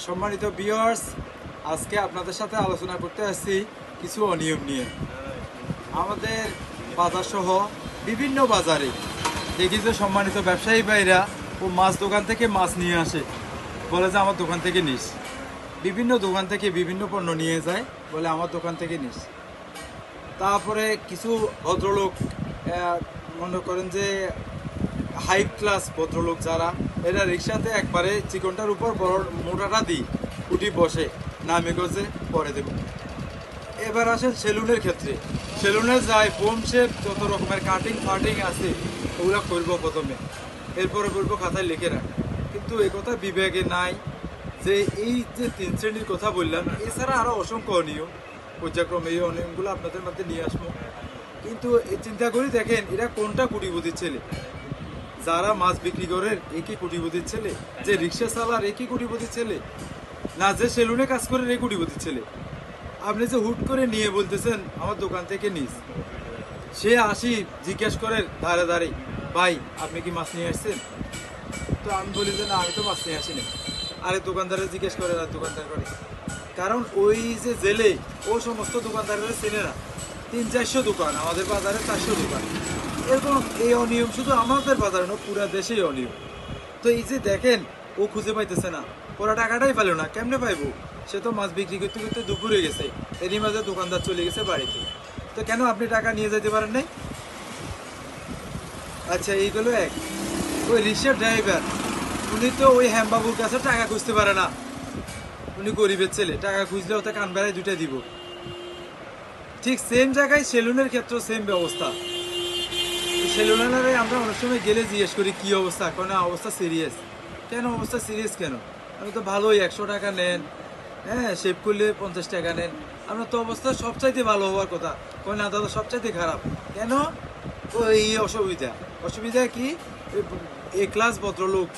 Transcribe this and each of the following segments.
সম্মানিত ভিউয়ার্স, আজকে আপনাদের সাথে আলোচনা করতে আসছি কিছু অনিয়ম নিয়ে। আমাদের বাজার সহ বিভিন্ন বাজারে দেখি যে সম্মানিত ব্যবসায়ী ভাইরা ও মাছ দোকান থেকে মাছ নিয়ে আসে, বলে যে আমার দোকান থেকে নিস। বিভিন্ন দোকান থেকে বিভিন্ন পণ্য নিয়ে যায়, বলে আমার দোকান থেকে নিস। তারপরে কিছু ভদ্রলোক মনে করেন যে হাই ক্লাস ভদ্রলোক যারা, এরা রিক্সাতে একবারে চিকনটার উপর বড় মোটাটা দিই উঠি বসে নামে গজে পরে দেব। এবার আসেন সেলুনের ক্ষেত্রে। সেলুনে যায় ফোম শেপ যত রকমের কাটিং ফাটিং আছে ওগুলো করবো প্রথমে, এরপরে বলবো খাতায় লিখে রাখ। কিন্তু এ কথা বিবেকে নাই যে এই যে 3 শ্রেণীর কথা বললাম, এছাড়া আরও অসংখ্য অনিয়ম পর্যায়ক্রমে এই অনিয়মগুলো আপনাদের মধ্যে নিয়ে আসবো। কিন্তু চিন্তা করি দেখেন এরা কোনটা কোটিপতির ছেলে? যারা মাছ বিক্রি করে একই কোটিপতির ছেলে, যে রিক্সা চালার একই কোটিপতির ছেলে, না যে সেলুনে কাজ করে এই কোটিপতির ছেলে। আপনি যে হুট করে নিয়ে বলতেছেন আমার দোকান থেকে নিস, সে আসি জিজ্ঞেস করে ধারে ধারে, ভাই আপনি কি মাছ নিয়ে আসছেন? তো আমি বলি যে না, আমি তো মাছ নিয়ে আসিনি। আরে দোকানদারে জিজ্ঞেস করে, আর দোকানদার করে, কারণ ওই যে জেলে ও সমস্ত দোকানদারেরা চেনে না। 300-400 দোকান, আমাদের বাজারে 400 দোকান। এরকম এই অনিয়ম শুধু আমাদের বাজারে না, পুরা দেশেই অনিয়ম। তো এই যে দেখেন ও খুঁজে পাইতেছে না, ওরা টাকাটাই পেলো না, কেমনে পাইবো? সে তো মাছ বিক্রি করতে করতে দুপুরে গেছে, এরই মাঝে দোকানদার চলে গেছে বাড়িতে। তো কেন আপনি টাকা নিয়ে যেতে পারেন নাই? আচ্ছা, এইগুলো এক। ওই রিক্সার ড্রাইভার, উনি তো ওই হ্যামবাবুর কাছে টাকা খুঁজতে পারে না। উনি গরিবের ছেলে, টাকা খুঁজলে ওতে কান বেড়ায় দুটা দিব। ঠিক সেম জায়গায় সেলুনের ক্ষেত্রেও সেম ব্যবস্থা। সেলুনারে আমরা অনেক সময় গেলে জিজ্ঞেস করি কি অবস্থা, কেন অবস্থা সিরিয়াস। কেন অবস্থা সিরিয়াস কেন? আমি তো ভালোই, 100 টাকা নেন, হ্যাঁ শেভ করলে 50 টাকা নেন, আপনার তো অবস্থা সবচাইতে ভালো হওয়ার কথা। কয় না দাদা, সবচাইতে খারাপ। কেন? ওই অসুবিধা। অসুবিধা কি? এ ক্লাস ভদ্রলোক,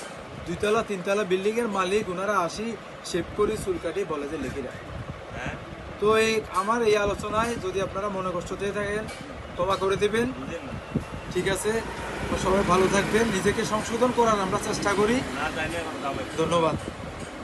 2 তলা 3 তলা বিল্ডিংয়ের মালিক, ওনারা আসি শেভ করে চুল কাটিয়ে বলে যে লিখে রাখ। তো এই আমার এই আলোচনায় যদি আপনারা মনে কষ্ট দিয়ে থাকেন, ক্ষমা করে দেবেন। ঠিক আছে, সবাই ভালো থাকবেন, নিজেকে সংশোধন করার আমরা চেষ্টা করি। ধন্যবাদ।